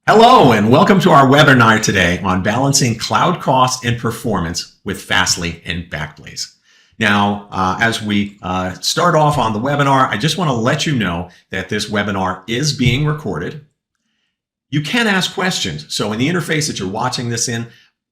Hello, and welcome to our webinar today on balancing cloud cost and performance with Fastly and Backblaze. Now, as we start off on the webinar, I just want to let you know that this webinar is being recorded. You can ask questions. So in the interface that you're watching this in,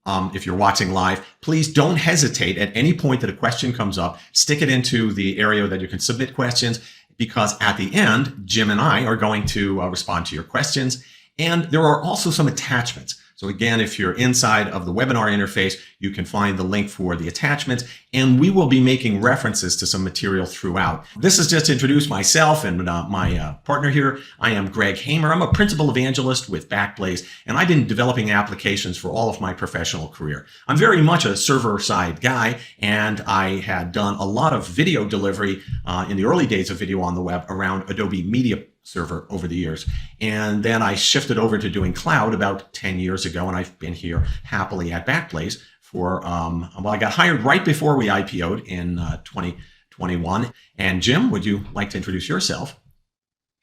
if you're watching live, please don't hesitate at any point that a question comes up, stick it into the area that you can submit questions, because at the end, Jim and I are going to respond to your questions. And there are also some attachments. So again, if you're inside of the webinar interface, you can find the link for the attachments, and we will be making references to some material throughout. This is just to introduce myself and my partner here. I am Greg Hamer. I'm a principal evangelist with Backblaze, and I've been developing applications for all of my professional career. I'm very much a server-side guy, and I had done a lot of video delivery in the early days of video on the web around Adobe Media Server over the years. And then I shifted over to doing cloud about 10 years ago, and I've been here happily at Backblaze for, well, I got hired right before we IPO'd in 2021. And Jim, would you like to introduce yourself?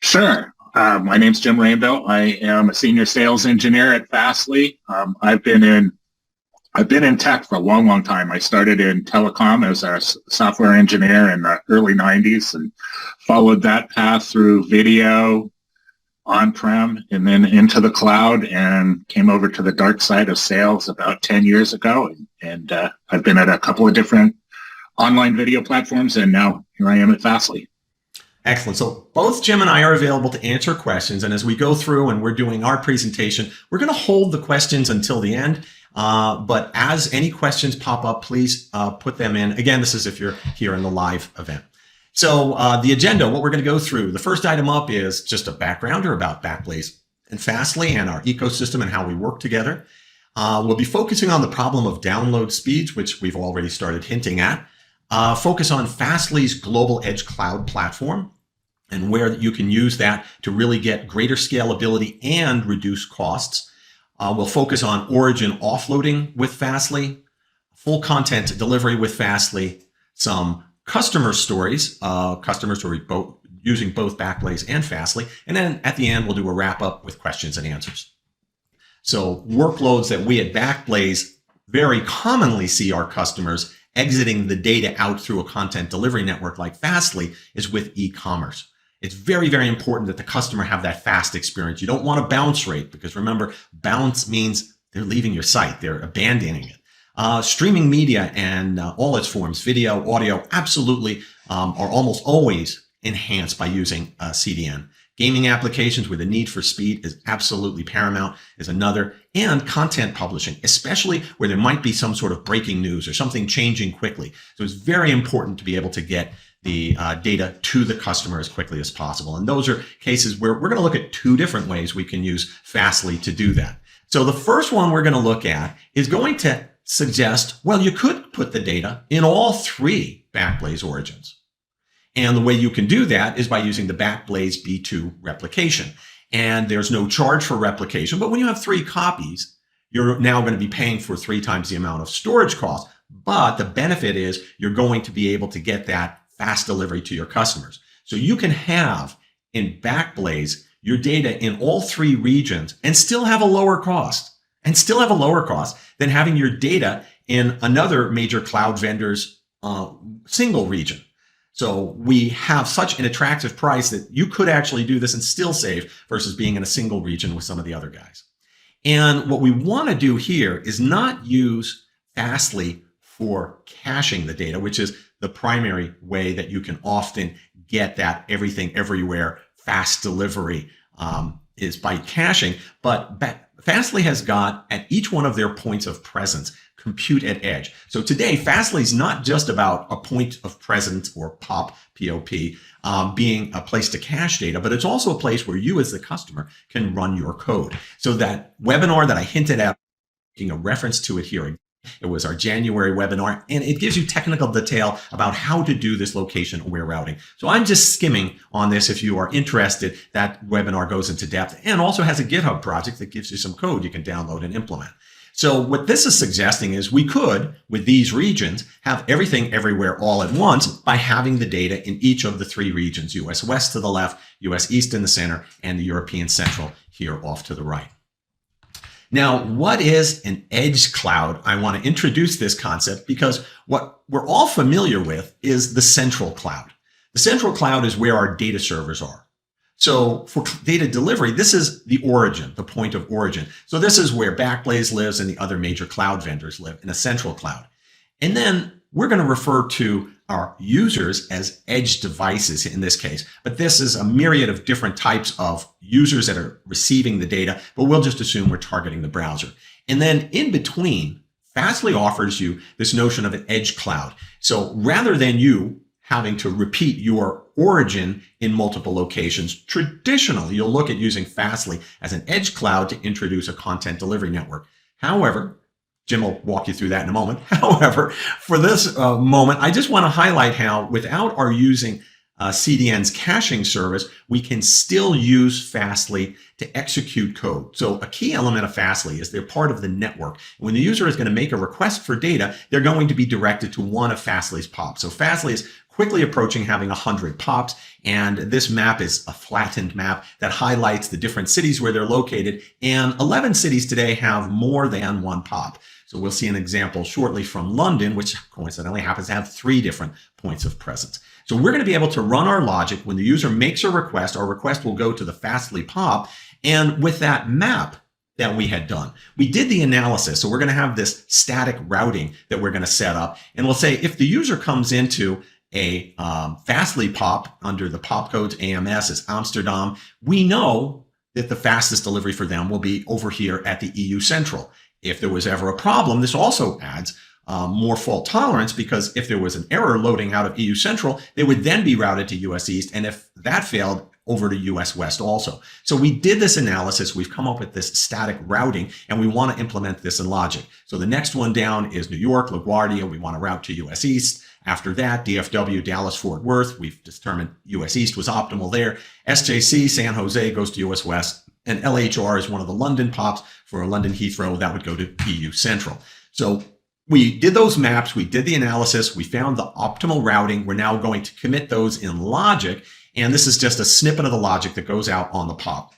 Sure. My name's Jim Rainville. I am a senior sales engineer at Fastly. I've been in tech for a long, long time. I started in telecom as a software engineer in the early 90s and followed that path through video, on-prem, and then into the cloud, and came over to the dark side of sales about 10 years ago. And I've been at a couple of different online video platforms, and now here I am at Fastly. Excellent. So both Jim and I are available to answer questions. And as we go through and we're doing our presentation, we're going to hold the questions until the end. But as any questions pop up, please put them in. Again, this is if you're here in the live event. So the agenda, what we're going to go through, the first item up is just a backgrounder about Backblaze and Fastly and our ecosystem and how we work together. We'll be focusing on the problem of download speeds, which we've already started hinting at. Focus on Fastly's Global Edge Cloud platform and where you can use that to really get greater scalability and reduce costs. We'll focus on origin offloading with Fastly, full content delivery with Fastly, some customer stories, using both Backblaze and Fastly, and then at the end we'll do a wrap up with questions and answers. So workloads that we at Backblaze very commonly see our customers exiting the data out through a content delivery network like Fastly is with e-commerce. It's very, very important that the customer have that fast experience. You don't want a bounce rate, because remember, bounce means they're leaving your site, they're abandoning it. Streaming media and all its forms, video, audio, absolutely are almost always enhanced by using CDN. Gaming applications where the need for speed is absolutely paramount is another, and content publishing, especially where there might be some sort of breaking news or something changing quickly. So it's very important to be able to get the data to the customer as quickly as possible. And those are cases where we're going to look at two different ways we can use Fastly to do that. So the first one we're going to look at is going to suggest, well, you could put the data in all three Backblaze origins. And the way you can do that is by using the Backblaze B2 replication. And there's no charge for replication, but when you have 3 copies, you're now going to be paying for 3 times the amount of storage cost. But the benefit is you're going to be able to get that fast delivery to your customers. So you can have in Backblaze your data in all 3 regions and still have a lower cost, than having your data in another major cloud vendor's single region. So we have such an attractive price that you could actually do this and still save versus being in a single region with some of the other guys. And what we want to do here is not use Fastly for caching the data, which is the primary way that you can often get that everything everywhere fast delivery is by caching. But Fastly has got at each one of their points of presence compute at edge. So today, Fastly is not just about a point of presence or POP, P-O-P, being a place to cache data, but it's also a place where you as the customer can run your code. So that webinar that I hinted at, making a reference to it here, it was our January webinar, and it gives you technical detail about how to do this location-aware routing. So I'm just skimming on this. If you are interested, that webinar goes into depth and also has a GitHub project that gives you some code you can download and implement. So what this is suggesting is we could, with these regions, have everything everywhere all at once by having the data in each of the 3 regions, US West to the left, US East in the center, and the European Central here off to the right. Now, what is an edge cloud? I want to introduce this concept because what we're all familiar with is the central cloud. The central cloud is where our data servers are. So for data delivery, this is the origin, the point of origin. So this is where Backblaze lives and the other major cloud vendors live, in a central cloud. And then we're going to refer to our users as edge devices in this case. But this is a myriad of different types of users that are receiving the data, but we'll just assume we're targeting the browser. And then in between, Fastly offers you this notion of an edge cloud. So rather than you having to repeat your origin in multiple locations, traditionally, you'll look at using Fastly as an edge cloud to introduce a content delivery network. However, Jim will walk you through that in a moment. However, for this moment, I just want to highlight how without our using CDN's caching service, we can still use Fastly to execute code. So a key element of Fastly is they're part of the network. When the user is going to make a request for data, they're going to be directed to one of Fastly's POPs. So Fastly is quickly approaching having 100 POPs, and this map is a flattened map that highlights the different cities where they're located, and 11 cities today have more than one POP. So we'll see an example shortly from London, which coincidentally happens to have 3 different points of presence. So we're going to be able to run our logic. When the user makes a request, our request will go to the Fastly POP. And with that map that we had done, we did the analysis. So we're going to have this static routing that we're going to set up. And we'll say if the user comes into a Fastly POP under the POP codes AMS is Amsterdam, we know that the fastest delivery for them will be over here at the EU Central. If there was ever a problem, this also adds more fault tolerance, because if there was an error loading out of EU Central, they would then be routed to US East. And if that failed, over to US West also. So we did this analysis. We've come up with this static routing, and we want to implement this in logic. So the next one down is New York, LaGuardia. We want to route to US East. After that, DFW, Dallas, Fort Worth. We've determined US East was optimal there. SJC, San Jose goes to US West. And LHR is one of the London POPs for London Heathrow. That would go to EU Central. So we did those maps. We did the analysis. We found the optimal routing. We're now going to commit those in logic. And this is just a snippet of the logic that goes out on the POP.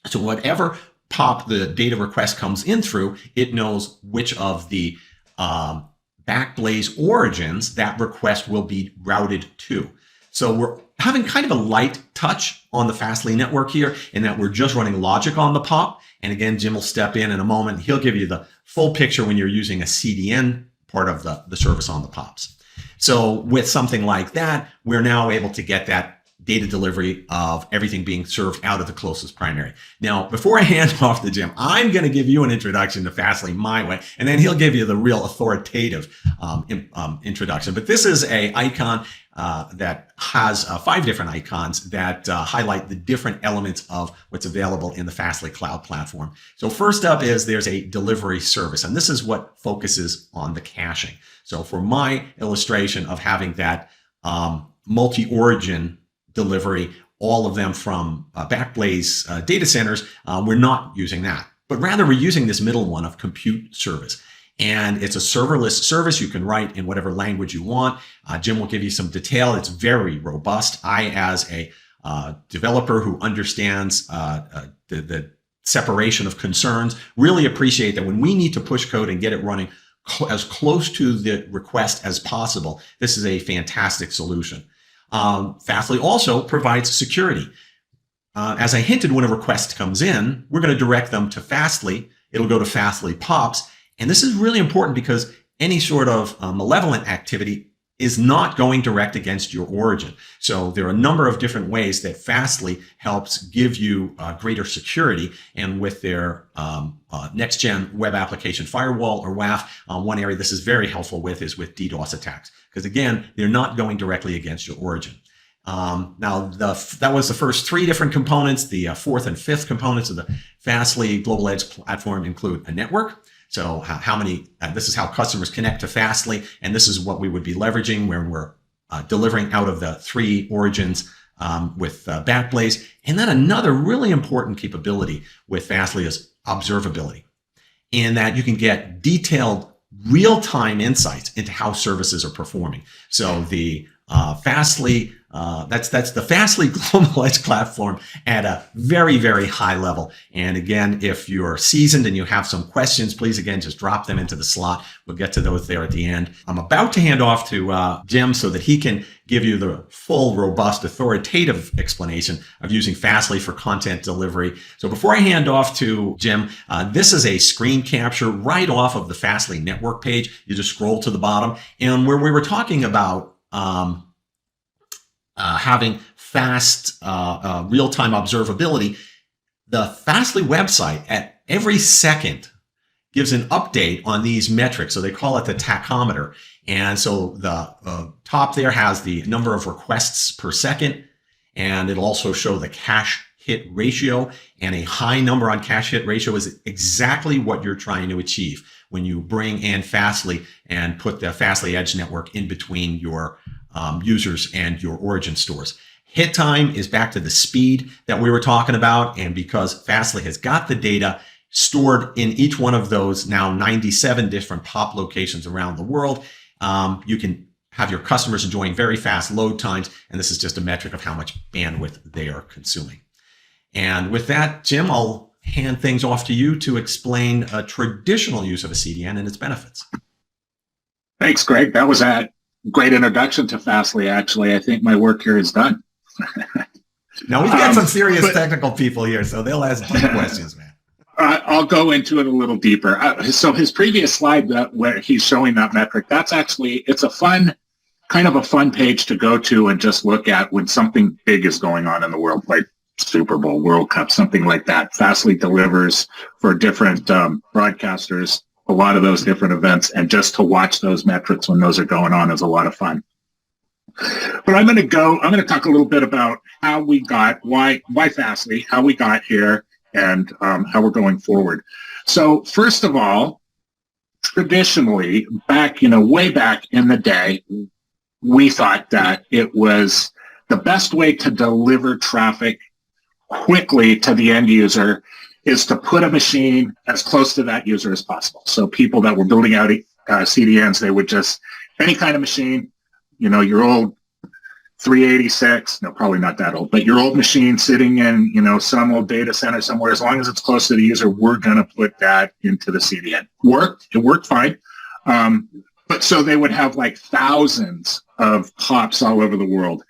So whatever POP the data request comes in through, it knows which of the Backblaze origins that request will be routed to. So we're having kind of a light touch on the Fastly network here, in that we're just running logic on the POP. And again, Jim will step in a moment. He'll give you the full picture when you're using a CDN part of the service on the POPs. So with something like that, we're now able to get that data delivery of everything being served out of the closest primary. Now, before I hand off to Jim, I'm going to give you an introduction to Fastly my way, and then he'll give you the real authoritative introduction. But this is a icon that has 5 different icons that highlight the different elements of what's available in the Fastly Cloud Platform. So first up is there's a delivery service, and this is what focuses on the caching. So for my illustration of having that multi-origin delivery, all of them from Backblaze data centers, we're not using that, but rather we're using this middle one of compute service. And it's a serverless service. You can write in whatever language you want. Jim will give you some detail. It's very robust. I, as a developer who understands the separation of concerns, really appreciate that when we need to push code and get it running as close to the request as possible, this is a fantastic solution. Fastly also provides security. As I hinted, when a request comes in, we're going to direct them to Fastly. It'll go to Fastly POPs. And this is really important because any sort of malevolent activity is not going direct against your origin. So there are a number of different ways that Fastly helps give you greater security. And with their next-gen web application firewall, or WAF, one area this is very helpful with is with DDoS attacks. Because again, they're not going directly against your origin. Now, that was the first 3 different components. The 4th and 5th components of the Fastly Global Edge platform include a network. So this is how customers connect to Fastly, and this is what we would be leveraging when we're delivering out of the 3 origins with Backblaze. And then another really important capability with Fastly is observability, in that you can get detailed real-time insights into how services are performing. So the Fastly That's the Fastly Global Edge platform at a very, very high level. And again, if you're seasoned and you have some questions, please again just drop them into the slot. We'll get to those there at the end. I'm about to hand off to Jim so that he can give you the full, robust, authoritative explanation of using Fastly for content delivery. So before I hand off to Jim, this is a screen capture right off of the Fastly network page. You just scroll to the bottom, and where we were talking about having fast real-time observability, the Fastly website at every second gives an update on these metrics. So they call it the tachometer. And so the top there has the number of requests per second, and it'll also show the cache hit ratio. And a high number on cache hit ratio is exactly what you're trying to achieve when you bring in Fastly and put the Fastly Edge network in between your users and your origin stores. Hit time is back to the speed that we were talking about. And because Fastly has got the data stored in each one of those now 97 different POP locations around the world, you can have your customers enjoying very fast load times. And this is just a metric of how much bandwidth they are consuming. And with that, Jim, I'll hand things off to you to explain a traditional use of a CDN and its benefits. Thanks, Greg. That was a great introduction to Fastly, actually. I think my work here is done. Now, we've got some serious technical people here, so they'll ask deep questions, man. I'll go into it a little deeper. So his previous slide where he's showing that metric, that's actually, it's a fun, kind of a fun page to go to and just look at when something big is going on in the world, like Super Bowl, World Cup, something like that. Fastly delivers for different broadcasters a lot of those different events, and just to watch those metrics when those are going on is a lot of fun. But I'm going to talk a little bit about how we got, why Fastly, how we got here, and how we're going forward. So first of all, traditionally, back, way back in the day, we thought that it was the best way to deliver traffic quickly to the end user is to put a machine as close to that user as possible. So people that were building out CDNs, they would just, any kind of machine, your old 386, no, probably not that old, but your old machine sitting in, some old data center somewhere, as long as it's close to the user, we're going to put that into the CDN. It worked fine. But so they would have like thousands of POPs all over the world.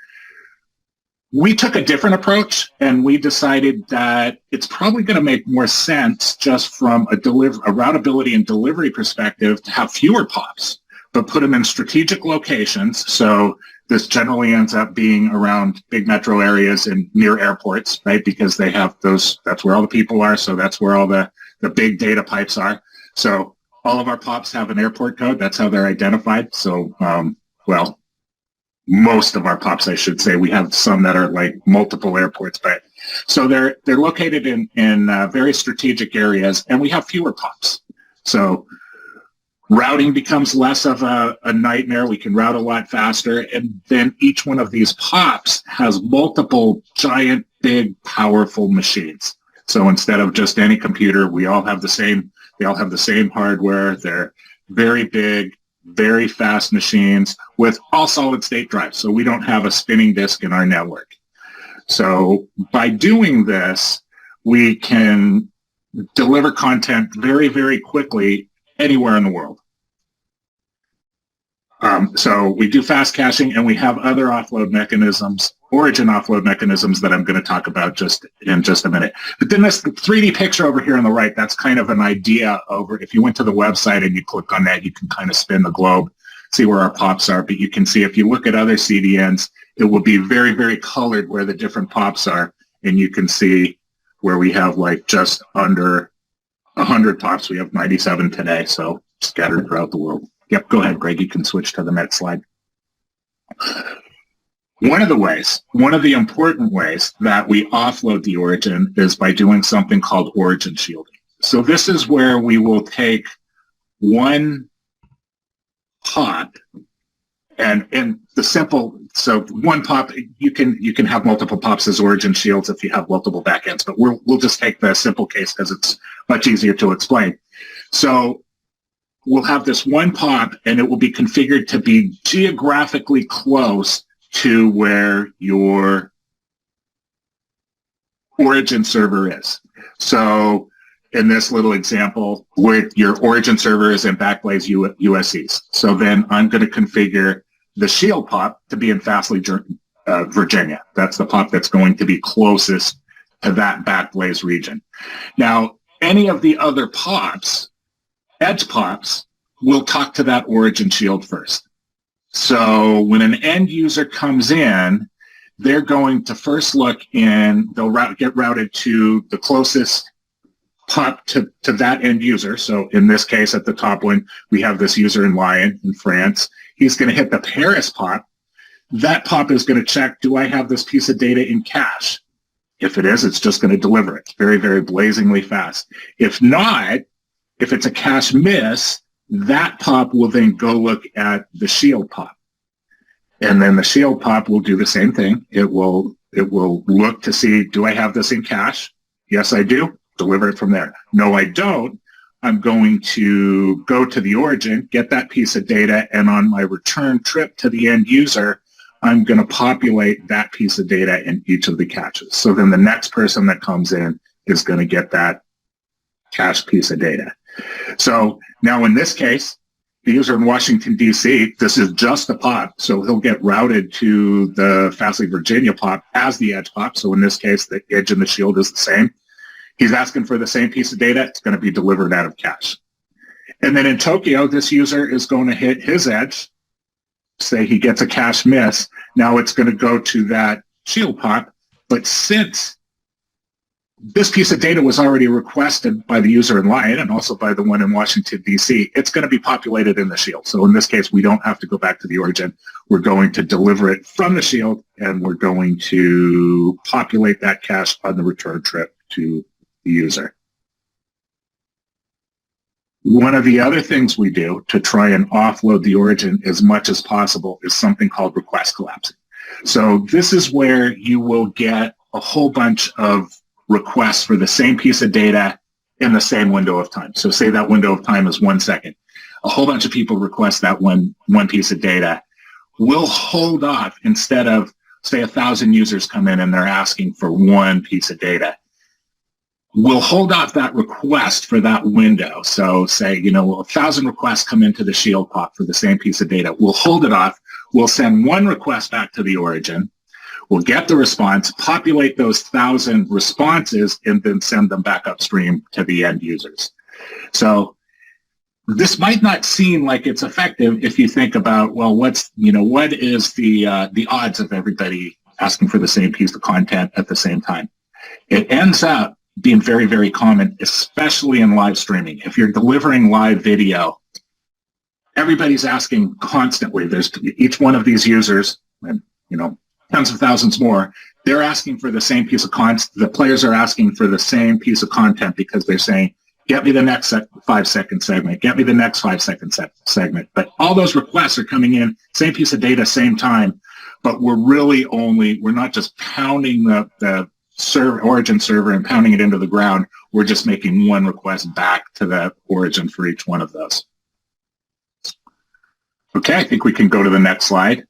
We took a different approach, and we decided that it's probably going to make more sense just from a routability and delivery perspective to have fewer POPs, but put them in strategic locations. So this generally ends up being around big metro areas and near airports, right? Because they have those, that's where all the people are. So that's where all the big data pipes are. So all of our POPs have an airport code. That's how they're identified. So, most of our POPs, I should say. We have some that are like multiple airports, but so they're located in very strategic areas, and we have fewer POPs. So routing becomes less of a nightmare. We can route a lot faster, and then each one of these POPs has multiple giant, big, powerful machines. So instead of just any computer, we all have the same. They all have the same hardware. They're very big, very fast machines with all solid state drives. So we don't have a spinning disk in our network. So by doing this, we can deliver content very, very quickly anywhere in the world. So we do fast caching, and we have other offload mechanisms, origin offload mechanisms that I'm going to talk about just in just a minute. But then this 3D picture over here on the right, that's kind of an idea over, if you went to the website and you click on that, you can kind of spin the globe, see where our POPs are. But you can see if you look at other CDNs, it will be very, very colored where the different POPs are. And you can see where we have like just under 100 POPs. We have 97 today, so scattered throughout the world. Yep, go ahead, Greg. You can switch to the next slide. One of the important ways that we offload the origin is by doing something called origin shielding. So this is where we will take one POP and the simple, so one POP, you can have multiple POPs as origin shields if you have multiple backends, but we'll just take the simple case because it's much easier to explain. So we'll have this one POP, and it will be configured to be geographically close to where your origin server is. So in this little example, where your origin server is in Backblaze USEs. So then I'm going to configure the shield pop to be in Fastly, Virginia. That's the pop that's going to be closest to that Backblaze region. Now, any of the other pops, edge pops, will talk to that origin shield first. So when an end user comes in, they're going to first look and they'll get routed to the closest pop to that end user. So in this case, at the top one, we have this user in Lyon in France. He's going to hit the Paris pop. That pop is going to check, do I have this piece of data in cache? If it is, it's just going to deliver it very, very blazingly fast. If not, if it's a cache miss, that pop will then go look at the shield pop. And then the shield pop will do the same thing. It will look to see, do I have this in cache? Yes, I do. Deliver it from there. No, I don't. I'm going to go to the origin, get that piece of data, and on my return trip to the end user, I'm going to populate that piece of data in each of the caches. So then the next person that comes in is going to get that cache piece of data. So now in this case, the user in Washington, D.C., this is just a pop, so he'll get routed to the Fastly Virginia pop as the edge pop. So in this case, the edge and the shield is the same. He's asking for the same piece of data. It's going to be delivered out of cache. And then in Tokyo, this user is going to hit his edge. Say he gets a cache miss. Now it's going to go to that shield pop. But since this piece of data was already requested by the user in Lyon and also by the one in Washington, D.C., it's going to be populated in the shield. So in this case, we don't have to go back to the origin. We're going to deliver it from the shield, and we're going to populate that cache on the return trip to the user. One of the other things we do to try and offload the origin as much as possible is something called request collapsing. So this is where you will get a whole bunch of requests for the same piece of data in the same window of time. So say that window of time is 1 second. A whole bunch of people request that one piece of data. We'll hold off instead of, say, 1,000 users come in and they're asking for one piece of data. We'll hold off that request for that window. So say, 1,000 requests come into the shield pop for the same piece of data. We'll hold it off. We'll send one request back to the origin. We'll get the response, populate those 1,000 responses, and then send them back upstream to the end users. So this might not seem like it's effective if you think about, well, what is the odds of everybody asking for the same piece of content at the same time? It ends up being very, very common, especially in live streaming. If you're delivering live video, everybody's asking constantly. There's each one of these users, and tens of thousands more, they're asking for the same piece of content. The players are asking for the same piece of content because they're saying, get me the next 5-second segment, get me the next 5-second segment. But all those requests are coming in, same piece of data, same time, but we're not just pounding the origin server and pounding it into the ground. We're just making one request back to the origin for each one of those. Okay, I think we can go to the next slide.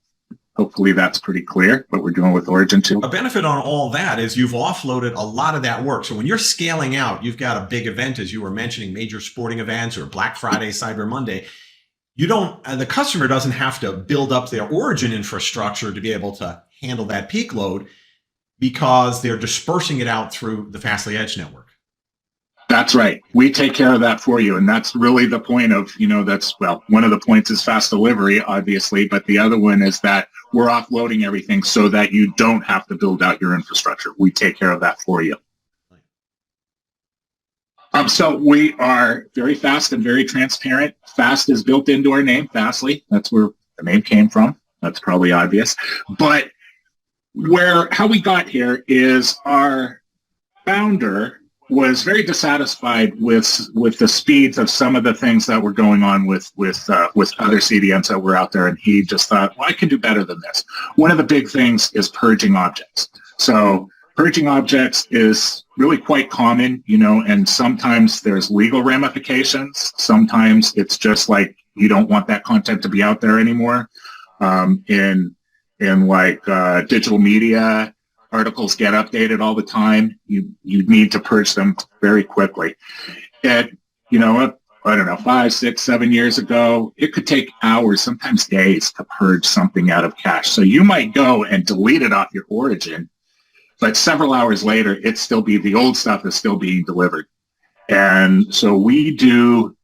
Hopefully that's pretty clear what we're doing with Origin 2. A benefit on all that is you've offloaded a lot of that work. So when you're scaling out, you've got a big event, as you were mentioning, major sporting events or Black Friday, Cyber Monday. The customer doesn't have to build up their Origin infrastructure to be able to handle that peak load, because they're dispersing it out through the Fastly Edge network. That's right. We take care of that for you. And that's really the point of, one of the points is fast delivery, obviously, but the other one is that we're offloading everything so that you don't have to build out your infrastructure. We take care of that for you. So we are very fast and very transparent. Fast is built into our name, Fastly. That's where the name came from. That's probably obvious. But how we got here is our founder was very dissatisfied with the speeds of some of the things that were going on with other CDNs that were out there, and he just thought, well, I can do better than this. One of the big things is purging objects. So purging objects is really quite common, and sometimes there's legal ramifications. Sometimes it's just like you don't want that content to be out there anymore. In in like digital media. Articles get updated all the time. You need to purge them very quickly. And, I don't know, 5, 6, 7 years ago, it could take hours, sometimes days to purge something out of cache. So you might go and delete it off your origin, but several hours later, the old stuff is still being delivered. And so we do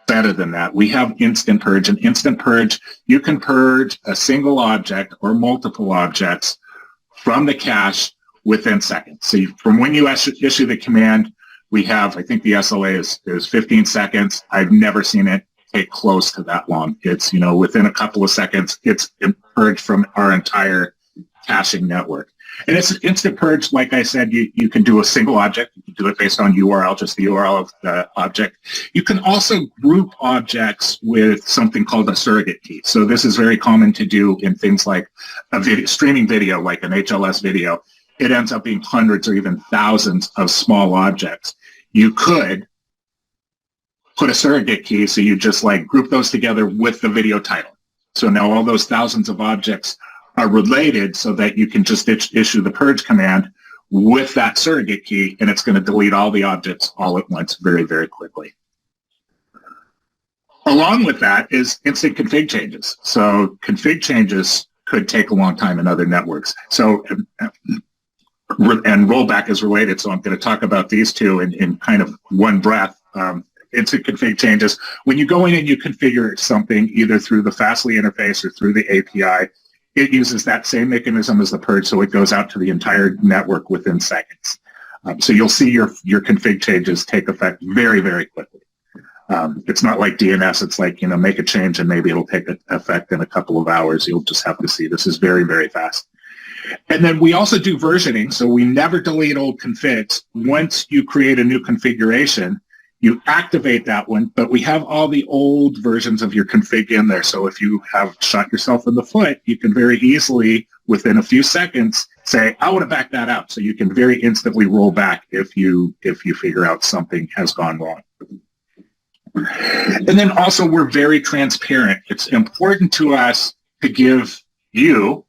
better than that. We have Instant Purge. And Instant Purge, you can purge a single object or multiple objects from the cache within seconds. So from when you issue the command, we have, I think the SLA is 15 seconds. I've never seen it take close to that long. It's, within a couple of seconds, it's purged from our entire caching network. And it's Instant Purge, like I said, you can do a single object. You can do it based on URL, just the URL of the object. You can also group objects with something called a surrogate key. So this is very common to do in things like streaming video, like an HLS video. It ends up being hundreds or even thousands of small objects. You could put a surrogate key, so you just group those together with the video title. So now all those thousands of objects are related so that you can just issue the purge command with that surrogate key, and it's going to delete all the objects all at once very, very quickly. Along with that is instant config changes. So config changes could take a long time in other networks. So, and rollback is related, so I'm going to talk about these two in kind of one breath. Instant config changes. When you go in and you configure something either through the Fastly interface or through the API, it uses that same mechanism as the purge, so it goes out to the entire network within seconds. So you'll see your config changes take effect very, very quickly. It's not like DNS. It's like, make a change and maybe it'll take effect in a couple of hours. You'll just have to see. This is very, very fast. And then we also do versioning, so we never delete old configs. Once you create a new configuration, you activate that one, but we have all the old versions of your config in there. So if you have shot yourself in the foot, you can very easily, within a few seconds, say, I want to back that out. So you can very instantly roll back if you figure out something has gone wrong. And then also, we're very transparent. It's important to us to give you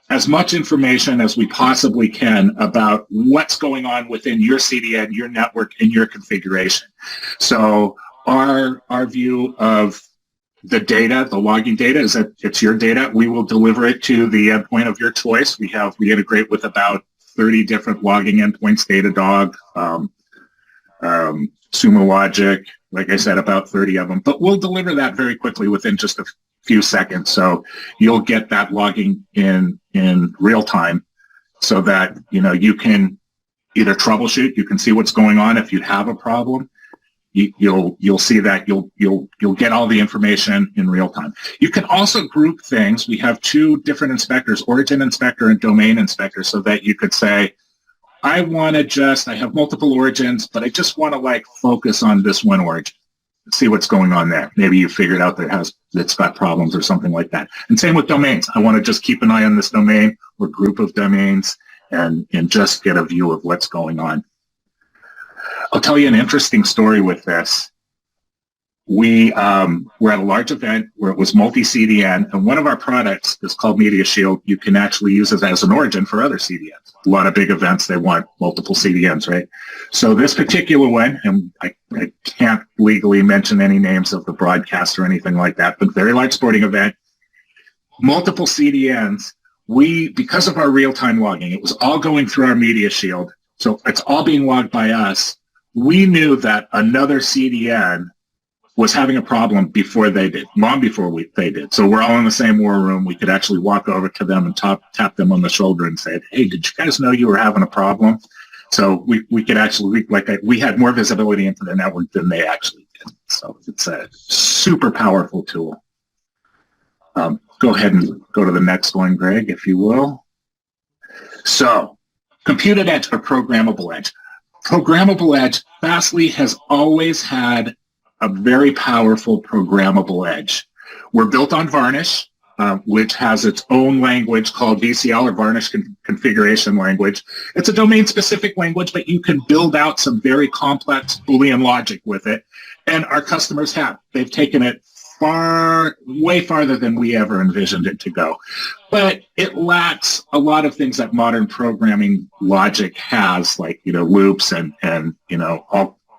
as much information as we possibly can about what's going on within your CDN, your network, and your configuration. So our view of the data, the logging data, is that it's your data. We will deliver it to the endpoint of your choice. We integrate with about 30 different logging endpoints, Datadog, Sumo Logic, like I said, about 30 of them. But we'll deliver that very quickly within just a few seconds. So you'll get that logging in real time so that, you can either troubleshoot, you can see what's going on. If you have a problem, you'll see that you'll get all the information in real time. You can also group things. We have two different inspectors, Origin Inspector and Domain Inspector, so that you could say, I have multiple origins, but I just want to focus on this one origin. See what's going on there. Maybe you figured out that it's got problems or something like that. And same with domains. I want to just keep an eye on this domain or group of domains and just get a view of what's going on. I'll tell you an interesting story with this. We were at a large event where it was multi-CDN, and one of our products is called Media Shield. You can actually use it as an origin for other CDNs. A lot of big events, they want multiple CDNs, right? So this particular one, and I can't legally mention any names of the broadcast or anything like that, but very large sporting event, multiple CDNs. Because of our real-time logging, it was all going through our Media Shield, so it's all being logged by us. We knew that another CDN was having a problem before they did, long before they did. So we're all in the same war room. We could actually walk over to them and tap them on the shoulder and say, hey, did you guys know you were having a problem? So we could actually, we had more visibility into the network than they actually did. So it's a super powerful tool. Go ahead and go to the next one, Greg, if you will. So computed edge or programmable edge. Programmable edge, Fastly has always had a very powerful programmable edge. We're built on Varnish, which has its own language called VCL, or Varnish Configuration Language. It's a domain-specific language, but you can build out some very complex Boolean logic with it, and our customers have. They've taken it way farther than we ever envisioned it to go. But it lacks a lot of things that modern programming logic has, like, loops and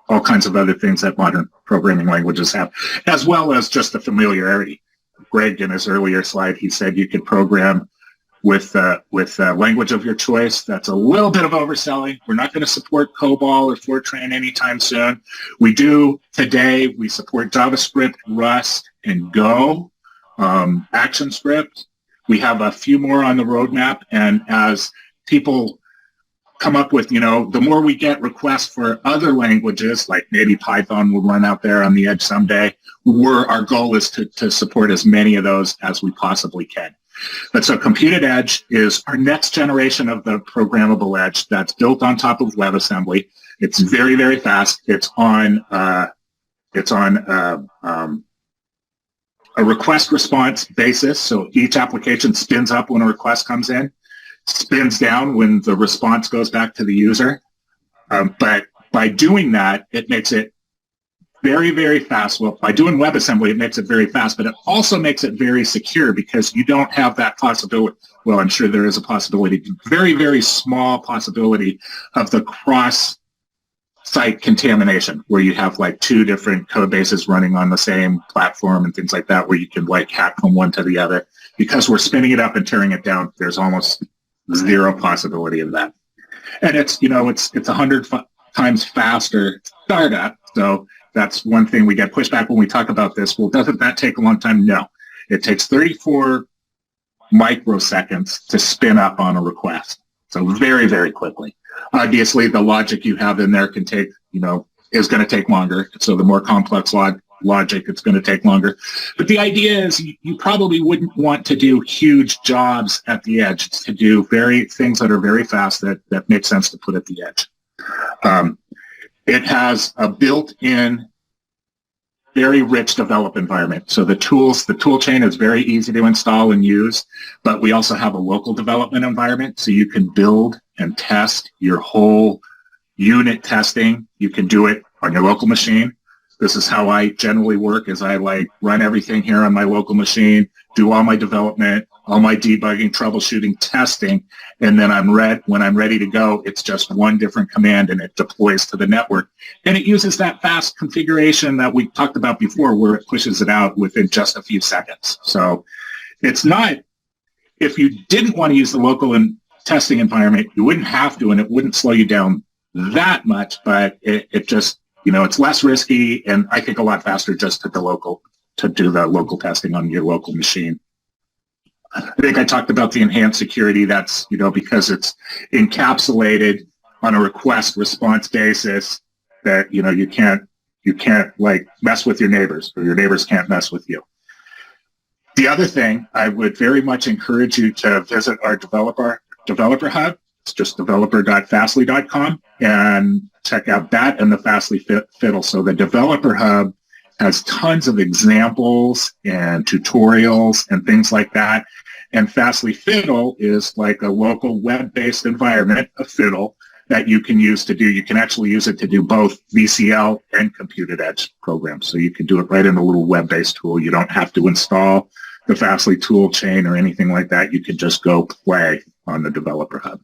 all kinds of other things that modern programming languages have, as well as just the familiarity. Greg, in his earlier slide, he said you could program with language of your choice. That's a little bit of overselling. We're not going to support COBOL or Fortran anytime soon. We do today. We support JavaScript, Rust, and Go, ActionScript. We have a few more on the roadmap, and as people come up with, the more we get requests for other languages, like maybe Python will run out there on the edge someday, our goal is to support as many of those as we possibly can. But so Compute@Edge is our next generation of the programmable edge that's built on top of WebAssembly. It's very, very fast. It's on a request response basis. So each application spins up when a request comes in, spins down when the response goes back to the user. But by doing that, it makes it very, very fast. Well, by doing WebAssembly, it makes it very fast, but it also makes it very secure because you don't have that possibility. Well, I'm sure there is a possibility, very, very small possibility of the cross-site contamination where you have like two different code bases running on the same platform and things like that, where you can like hack from one to the other. Because we're spinning it up and tearing it down, there's almost zero possibility of that. And it's 100 times faster startup. So that's one thing we get pushback when we talk about this. Well, doesn't that take a long time? No. It takes 34 microseconds to spin up on a request. So very, very quickly. Obviously, the logic you have in there can take, is going to take longer. So the more complex logic, it's going to take longer. But the idea is you probably wouldn't want to do huge jobs at the edge. It's to do things that are very fast that make sense to put at the edge. It has a built-in, very rich develop environment. So the tool chain is very easy to install and use, but we also have a local development environment. So you can build and test your whole unit testing. You can do it on your local machine. This is how I generally work, is I run everything here on my local machine, do all my development, all my debugging, troubleshooting, testing, and then when I'm ready to go, it's just one different command and it deploys to the network. And it uses that fast configuration that we talked about before, where it pushes it out within just a few seconds. So it's not, if you didn't want to use the local and testing environment, you wouldn't have to, and it wouldn't slow you down that much, but it just, it's less risky and I think a lot faster just to do the local testing on your local machine. I think I talked about the enhanced security. That's, because it's encapsulated on a request response basis that, you can't mess with your neighbors, or your neighbors can't mess with you. The other thing, I would very much encourage you to visit our developer hub. It's just developer.fastly.com, and check out that and the Fastly Fiddle. So the developer hub has tons of examples and tutorials and things like that. And Fastly Fiddle is like a local web-based environment, a fiddle, that you can use to do. You can actually use it to do both VCL and Compute@Edge programs. So you can do it right in a little web-based tool. You don't have to install the Fastly tool chain or anything like that. You can just go play on the developer hub.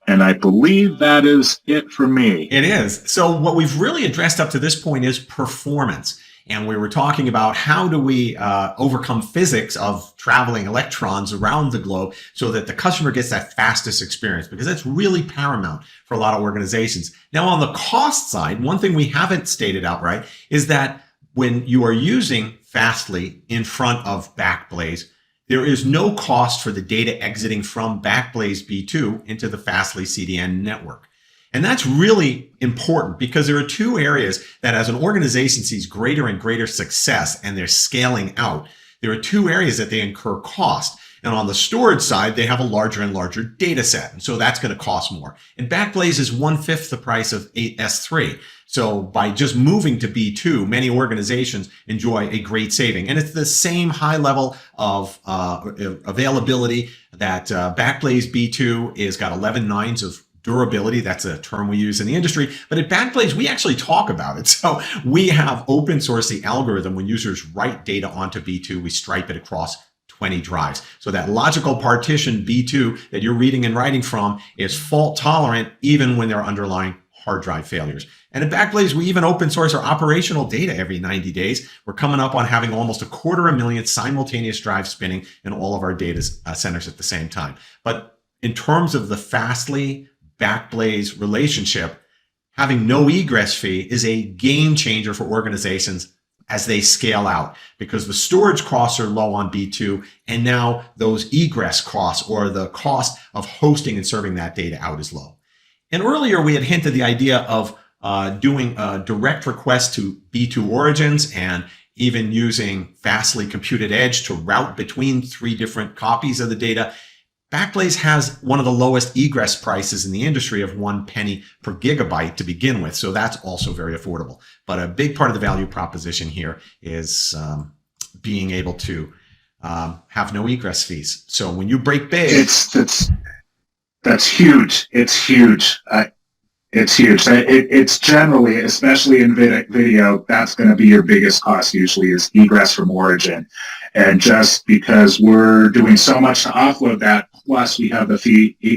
And I believe that is it for me. It is. So what we've really addressed up to this point is performance. And we were talking about how do we overcome physics of traveling electrons around the globe so that the customer gets that fastest experience, because that's really paramount for a lot of organizations. Now, on the cost side, one thing we haven't stated outright is that when you are using Fastly in front of Backblaze, there is no cost for the data exiting from Backblaze B2 into the Fastly CDN network. And that's really important, because there are two areas that, as an organization sees greater and greater success and they're scaling out, there are two areas that they incur cost. And on the storage side, they have a larger and larger data set. And so that's going to cost more. And Backblaze is 1/5 the price of S3. So by just moving to B2, many organizations enjoy a great saving. And it's the same high level of availability that Backblaze B2 is got 11 nines of durability. That's a term we use in the industry. But at Backblaze, we actually talk about it. So we have open sourced the algorithm. When users write data onto B2, we stripe it across 20 drives. So that logical partition B2 that you're reading and writing from is fault tolerant even when there are underlying hard drive failures. And at Backblaze, we even open source our operational data every 90 days. We're coming up on having almost 250,000 simultaneous drives spinning in all of our data centers at the same time. But in terms of the Fastly Backblaze relationship, having no egress fee is a game changer for organizations as they scale out, because the storage costs are low on B2, and now those egress costs, or the cost of hosting and serving that data out, is low. And earlier we had hinted the idea of doing a direct request to B2 origins and even using Fastly Computed Edge to route between 3 different copies of the data. Backblaze has one of the lowest egress prices in the industry of 1 penny per gigabyte to begin with. So that's also very affordable. But a big part of the value proposition here is being able to have no egress fees. So when you break big, that's huge. It's huge. It's huge. It's generally, especially in video, that's going to be your biggest cost usually, is egress from origin. And just because we're doing so much to offload that, plus we have the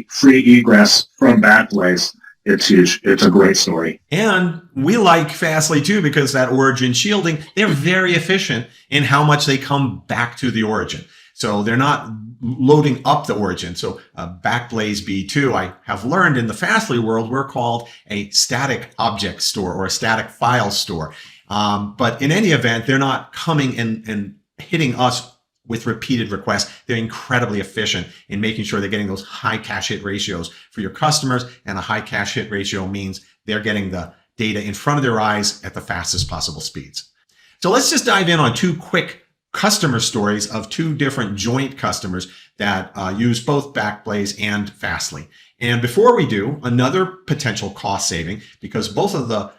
free egress from Backblaze, it's huge. It's a great story. And we like Fastly too, because that origin shielding, they're very efficient in how much they come back to the origin. So they're not loading up the origin. So Backblaze B2, I have learned in the Fastly world, we're called a static object store or a static file store. But in any event, they're not coming and hitting us with repeated requests. They're incredibly efficient in making sure they're getting those high cache hit ratios for your customers. And a high cache hit ratio means they're getting the data in front of their eyes at the fastest possible speeds. So let's just dive in on 2 quick customer stories of 2 different joint customers that use both Backblaze and Fastly. And before we do, another potential cost saving, because both of the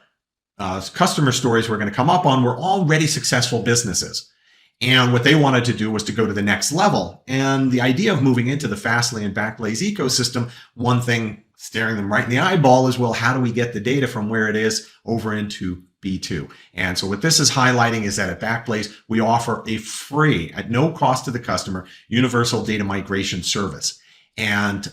customer stories we're going to come up on were already successful businesses. And what they wanted to do was to go to the next level. And the idea of moving into the Fastly and Backblaze ecosystem, one thing staring them right in the eyeball is, well, how do we get the data from where it is over into B2? And so what this is highlighting is that at Backblaze, we offer a free, at no cost to the customer, universal data migration service. And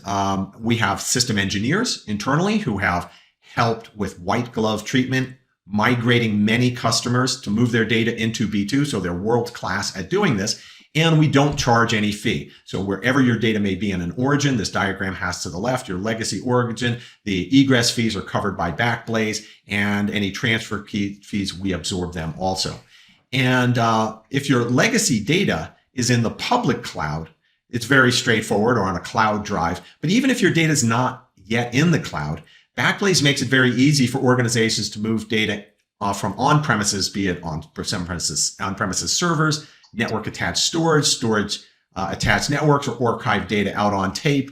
we have system engineers internally who have helped with white glove treatment, migrating many customers to move their data into B2. So they're world class at doing this. And we don't charge any fee. So wherever your data may be in an origin, this diagram has to the left, your legacy origin, the egress fees are covered by Backblaze, and any transfer fees, we absorb them also. And if your legacy data is in the public cloud, it's very straightforward, or on a cloud drive. But even if your data is not yet in the cloud, Backblaze makes it very easy for organizations to move data from on-premises, be it on-premises servers, network attached storage attached networks, or archive data out on tape.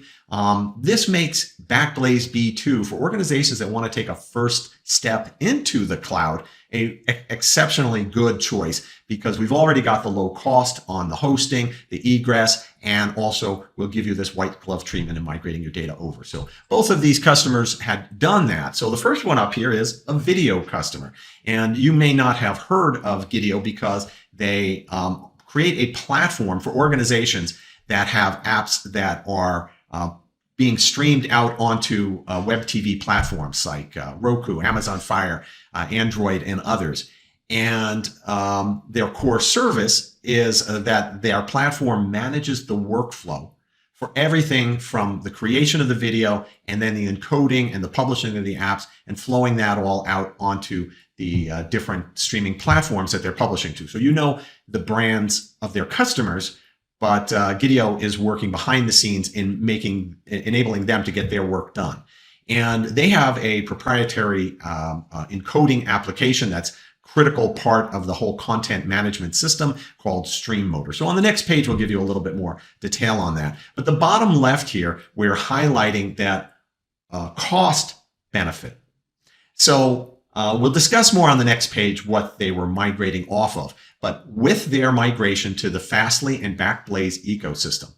This makes Backblaze B2 for organizations that want to take a first step into the cloud a exceptionally good choice, because we've already got the low cost on the hosting, the egress, and also we'll give you this white glove treatment in migrating your data over. So both of these customers had done that. So the first one up here is a video customer. And you may not have heard of Gideo because they create a platform for organizations that have apps that are being streamed out onto web TV platforms like Roku, Amazon Fire, Android, and others. And their core service is that their platform manages the workflow for everything from the creation of the video and then the encoding and the publishing of the apps and flowing that all out onto the different streaming platforms that they're publishing to. So you know the brands of their customers, but Gideo is working behind the scenes in enabling them to get their work done. And they have a proprietary encoding application that's critical part of the whole content management system called StreamMotor. So on the next page, we'll give you a little bit more detail on that. But the bottom left here, we're highlighting that cost benefit. So we'll discuss more on the next page what they were migrating off of. But with their migration to the Fastly and Backblaze ecosystem,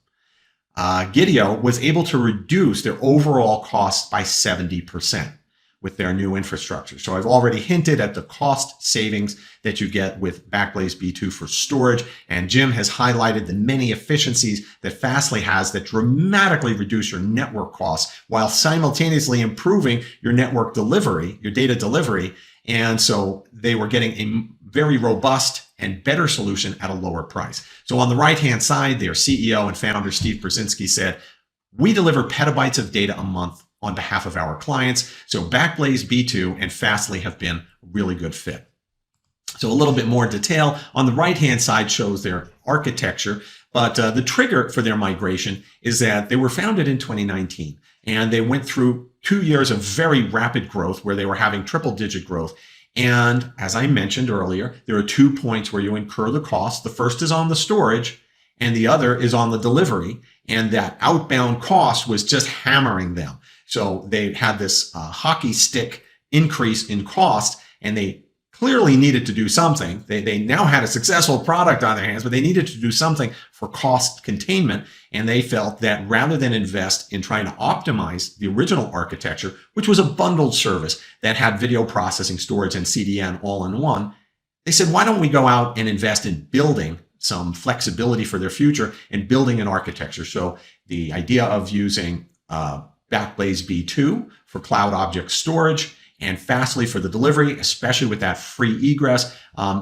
Gideo was able to reduce their overall cost by 70% with their new infrastructure. So I've already hinted at the cost savings that you get with Backblaze B2 for storage, and Jim has highlighted the many efficiencies that Fastly has that dramatically reduce your network costs while simultaneously improving your network delivery, your data delivery. And so they were getting a very robust and better solution at a lower price. So on the right-hand side, their CEO and founder, Steve Brzezinski, said, "We deliver petabytes of data a month on behalf of our clients. So Backblaze B2 and Fastly have been a really good fit." So a little bit more detail. On the right-hand side shows their architecture, but the trigger for their migration is that they were founded in 2019, and they went through 2 years of very rapid growth where they were having triple-digit growth. And as I mentioned earlier, there are 2 points where you incur the cost. The first is on the storage, and the other is on the delivery. And that outbound cost was just hammering them. So they had this hockey stick increase in cost, and they clearly needed to do something. They now had a successful product on their hands, but they needed to do something for cost containment. And they felt that rather than invest in trying to optimize the original architecture, which was a bundled service that had video processing, storage, and CDN all in one, they said, why don't we go out and invest in building some flexibility for their future and building an architecture? So the idea of using Backblaze B2 for cloud object storage and Fastly for the delivery, especially with that free egress,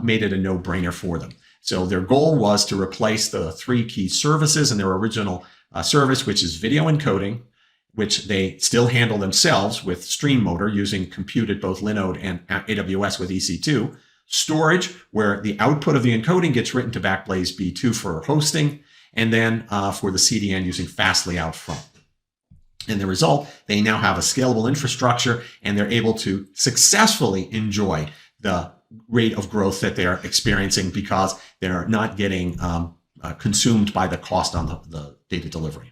made it a no-brainer for them. So their goal was to replace the 3 key services in their original service, which is video encoding, which they still handle themselves with Stream Motor using compute at both Linode and AWS with EC2, storage, where the output of the encoding gets written to Backblaze B2 for hosting, and then for the CDN using Fastly out front. And the result, they now have a scalable infrastructure, and they're able to successfully enjoy the rate of growth that they're experiencing because they're not getting consumed by the cost on the data delivery.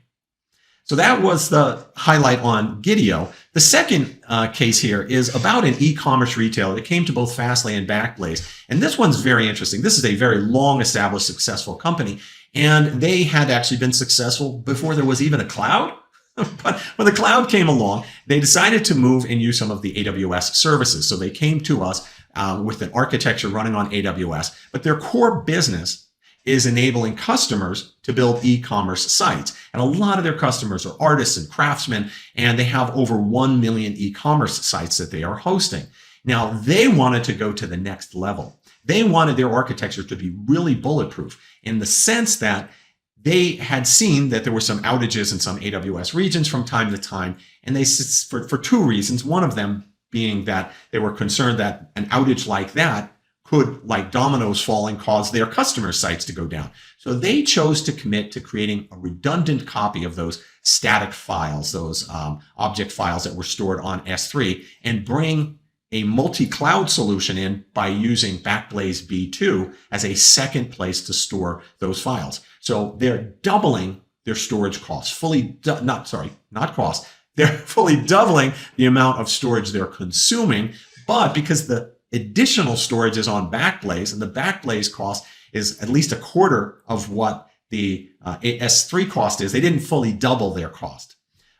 So that was the highlight on Gideo. The second case here is about an e-commerce retailer that came to both Fastly and Backblaze. And this one's very interesting. This is a very long-established, successful company, and they had actually been successful before there was even a cloud. But when the cloud came along, they decided to move and use some of the AWS services. So they came to us with an architecture running on AWS, but their core business is enabling customers to build e-commerce sites. And a lot of their customers are artists and craftsmen, and they have over 1 million e-commerce sites that they are hosting. Now, they wanted to go to the next level. They wanted their architecture to be really bulletproof in the sense that they had seen that there were some outages in some AWS regions from time to time, and they for 2 reasons. One of them being that they were concerned that an outage like that could, like dominoes falling, cause their customer sites to go down. So they chose to commit to creating a redundant copy of those static files, those object files that were stored on S3, and bring a multi-cloud solution in by using Backblaze B2 as a second place to store those files. So they're doubling their storage costs, they're fully doubling the amount of storage they're consuming, but because the additional storage is on Backblaze and the Backblaze cost is at least a quarter of what the S3 cost is, they didn't fully double their cost.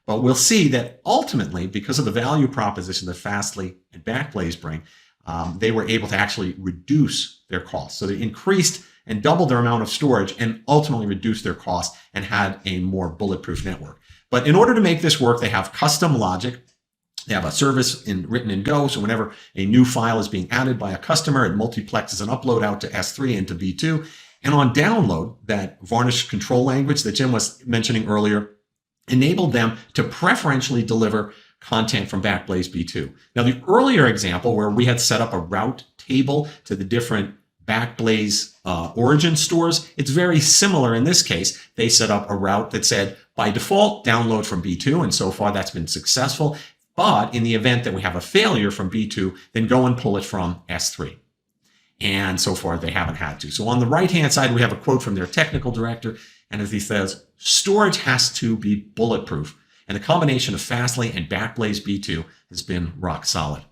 But we'll see that ultimately, because of the value proposition that Fastly and Backblaze bring, they were able to actually reduce their costs. So they increased and doubled their amount of storage and ultimately reduced their cost and had a more bulletproof network. But in order to make this work, they have custom logic. They have a service written in Go. So whenever a new file is being added by a customer, it multiplexes an upload out to S3 and to B2. And on download, that varnish control language that Jim was mentioning earlier enabled them to preferentially deliver content from Backblaze B2. Now, the earlier example where we had set up a route table to the different Backblaze origin stores, it's very similar in this case. They set up a route that said, by default, download from B2, and so far that's been successful. But in the event that we have a failure from B2, then go and pull it from S3. And so far, they haven't had to. So on the right-hand side, we have a quote from their technical director, and as he says, storage has to be bulletproof. And the combination of Fastly and Backblaze B2 has been rock solid.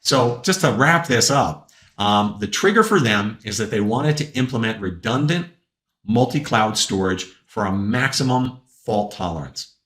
So just to wrap this up, the trigger for them is that they wanted to implement redundant multi-cloud storage for a maximum fault tolerance.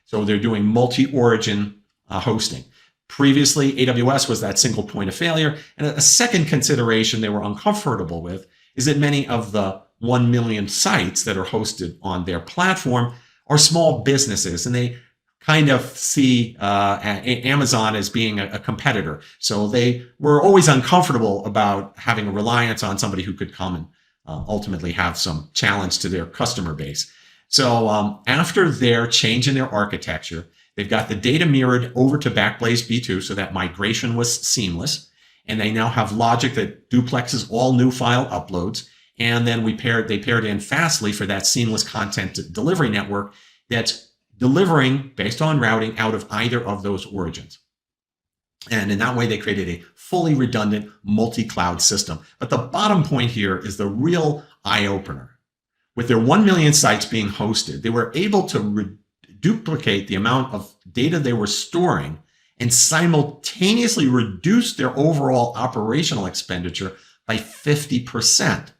So they're doing multi-origin hosting. Previously, AWS was that single point of failure. And a second consideration they were uncomfortable with is that many of the 1 million sites that are hosted on their platform are small businesses, and they kind of see Amazon as being a competitor. So they were always uncomfortable about having a reliance on somebody who could come and ultimately have some challenge to their customer base. So after their change in their architecture, they've got the data mirrored over to Backblaze B2, so that migration was seamless. And they now have logic that duplexes all new file uploads. And then they paired in Fastly for that seamless content delivery network that's delivering based on routing out of either of those origins. And in that way, they created a fully redundant multi-cloud system. But the bottom point here is the real eye-opener. With their 1 million sites being hosted, they were able to duplicate the amount of data they were storing and simultaneously reduce their overall operational expenditure by 50%.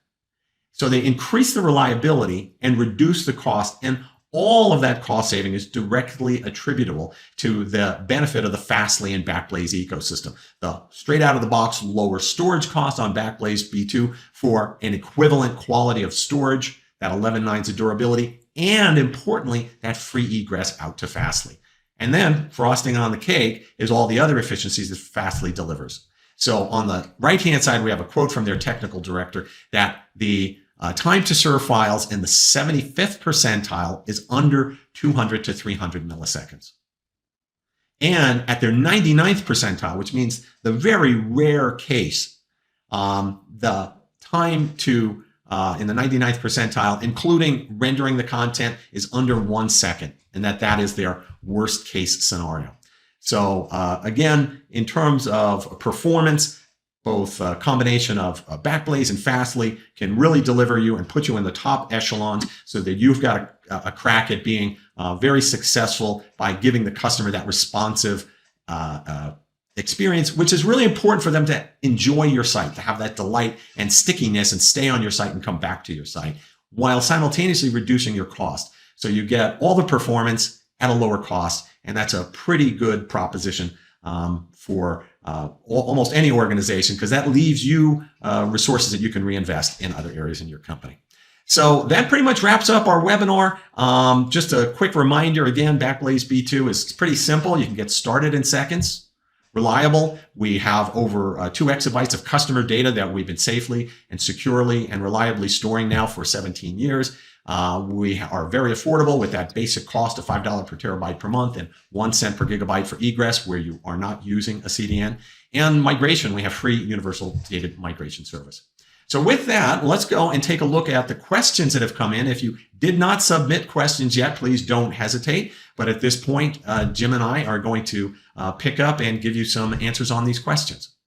So they increased the reliability and reduced the cost, and all of that cost saving is directly attributable to the benefit of the Fastly and Backblaze ecosystem. The straight out of the box lower storage cost on Backblaze B2 for an equivalent quality of storage, that 11 nines of durability, and importantly, that free egress out to Fastly. And then frosting on the cake is all the other efficiencies that Fastly delivers. So on the right-hand side, we have a quote from their technical director that the time to serve files in the 75th percentile is under 200 to 300 milliseconds. And at their 99th percentile, which means the very rare case, the time to in the 99th percentile, including rendering the content, is under 1 second, and that is their worst case scenario. So again, in terms of performance, both a combination of Backblaze and Fastly can really deliver you and put you in the top echelons so that you've got a crack at being very successful by giving the customer that responsive experience, which is really important for them to enjoy your site, to have that delight and stickiness and stay on your site and come back to your site, while simultaneously reducing your cost. So you get all the performance at a lower cost, and that's a pretty good proposition for almost any organization, because that leaves you resources that you can reinvest in other areas in your company. So that pretty much wraps up our webinar. Just a quick reminder, again, Backblaze B2 is pretty simple. You can get started in seconds. Reliable. We have over 2 exabytes of customer data that we've been safely and securely and reliably storing now for 17 years. We are very affordable with that basic cost of $5 per terabyte per month and 1 cent per gigabyte for egress where you are not using a CDN. And migration, we have free universal data migration service. So with that, let's go and take a look at the questions that have come in. If you did not submit questions yet, please don't hesitate. But at this point, Jim and I are going to pick up and give you some answers on these questions.